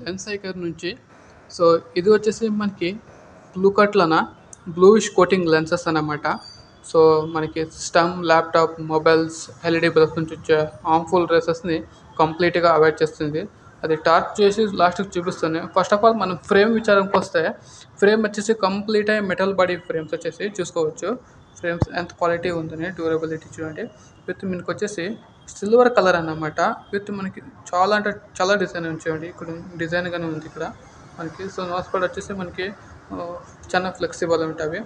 Lens ICAR నుంచి so ఇది వచ్చేసి మనకి బ్లూ కట్లన బ్లూయిష్ కోటింగ్ లెన్సెస్ అన్నమాట. సో మనకి system, laptop, mobiles, LED bulbs నుంచి వచ్చే హార్మ్ఫుల్ రేసెస్ని కంప్లీట్గా అవాయిడ్ చేస్తుంది. అది టార్చ్ చేసి లాస్ట్కి చూపిస్తుంది. ఫస్ట్ ఆఫ్ ఆల్ మనం ఫ్రేమ్ విచారంకి వస్తే ఫ్రేమ్ వచ్చేసి కంప్లీట్ అయ్యి మెటల్ బాడీ ఫ్రేమ్స్ వచ్చేసి చూసుకోవచ్చు. ఫ్రేమ్స్ ఎంత క్వాలిటీ ఉందని, డ్యూరబిలిటీ చూడండి. విత్ మనకి వచ్చేసి సిల్వర్ కలర్ అన్నమాట. విత్ మనకి చాలా అంటే చాలా డిజైన్ ఉంచండి. ఇక్కడ డిజైన్గానే ఉంది ఇక్కడ మనకి. సో నోస్ ప్యాడ్ వచ్చేసి మనకి చాలా ఫ్లెక్సిబుల్ ఉంటాయి.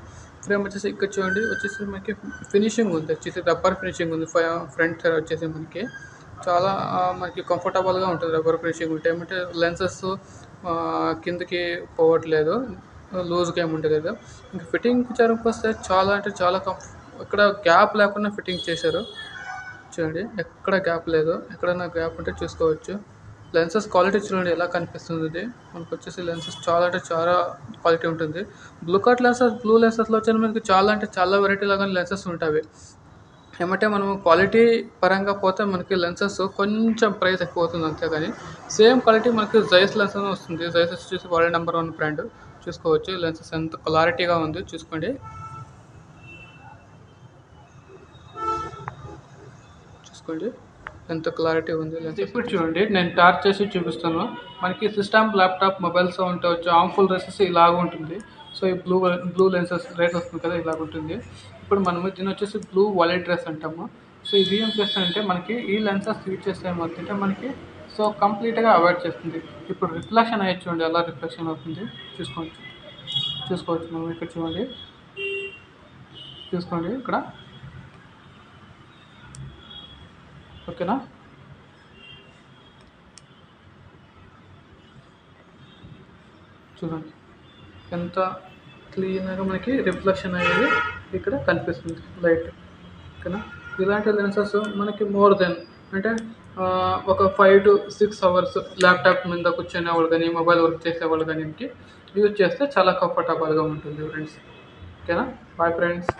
ఫ్రేమ్ వచ్చేసి ఇక్కడ చూడండి వచ్చేసి మనకి ఫినిషింగ్ ఉంది, వచ్చేసి రబ్బర్ ఫినిషింగ్ ఉంది. ఫ్రంట్ సైడ్ వచ్చేసి మనకి చాలా మనకి కంఫర్టబుల్గా ఉంటుంది. రబ్బర్ ఫినిషింగ్ ఉంటే ఏమంటే లెన్సెస్ కిందకి పోవట్లేదు, లూజ్గా ఏమి ఉండలేదు. ఇంకా ఫిట్టింగ్ విచారంకి వస్తే చాలా అంటే చాలా ఇక్కడ గ్యాప్ లేకుండా ఫిట్టింగ్ చేశారు. చూడండి ఎక్కడ గ్యాప్ లేదు, ఎక్కడైనా గ్యాప్ ఉంటే చూసుకోవచ్చు. లెన్సెస్ క్వాలిటీ చూడండి ఎలా కనిపిస్తుంది. ఇది మనకు వచ్చేసి లెన్సెస్ చాలా అంటే చాలా క్వాలిటీ ఉంటుంది. బ్లూ లెన్సెస్లో వచ్చి మనకి చాలా అంటే చాలా వెరైటీ లాగా లెన్సెస్ ఉంటాయి. ఏమంటే మనం క్వాలిటీ పరంగా పోతే మనకి లెన్సెస్ కొంచెం ప్రైస్ ఎక్కువ అవుతుంది అంతేగాని సేమ్ క్వాలిటీ మనకి జైస్ లెన్స్ వస్తుంది. జైస్ వచ్చేసి వరల్డ్ నెంబర్ 1 బ్రాండ్. చూసుకోవచ్చు లెన్సెస్ ఎంత క్లారిటీగా ఉంది చూసుకోండి. ఎంత క్లారిటీ ఉంది లెన్స్. ఇప్పుడు చూడండి నేను టార్చ్ చేసి చూపిస్తాను. మనకి సిస్టమ్, ల్యాప్టాప్, మొబైల్స్ ఉంటే వచ్చే హార్మ్ఫుల్ రేసెస్ ఇలాగ ఉంటుంది. సో ఈ బ్లూ లెన్సెస్ రేస్ వస్తుంది కదా ఇలాగ ఉంటుంది. ఇప్పుడు మనము దీన్ని వచ్చేసి బ్లూ వాలెట్ రేస్ అంటాము. సో ఇది ఏం చేస్తుందంటే మనకి ఈ లెన్సెస్ యూజ్ చేస్తే ఏమవుతుందంటే మనకి సో కంప్లీట్గా అవాయిడ్ చేస్తుంది. ఇప్పుడు రిఫ్లెక్షన్ అయ్యి చూడండి ఎలా రిఫ్లెక్షన్ అవుతుంది చూసుకోవచ్చు మనం ఇక్కడ చూసుకోండి ఇక్కడ ఓకేనా. చూడండి ఎంత క్లీన్గా మనకి రిఫ్లెక్షన్ అయ్యేది ఇక్కడ కనిపిస్తుంది లైట్. ఓకేనా. ఇలాంటి లెన్సెస్ మనకి మోర్ దెన్ అంటే ఒక 5 to 6 అవర్స్ ల్యాప్టాప్ మీద కూర్చునేవాళ్ళు కానీ, మొబైల్ వర్క్ చేసేవాళ్ళు కానీ యూజ్ చేస్తే చాలా కంఫర్టబుల్గా ఉంటుంది ఫ్రెండ్స్. ఓకేనా. Bye friends.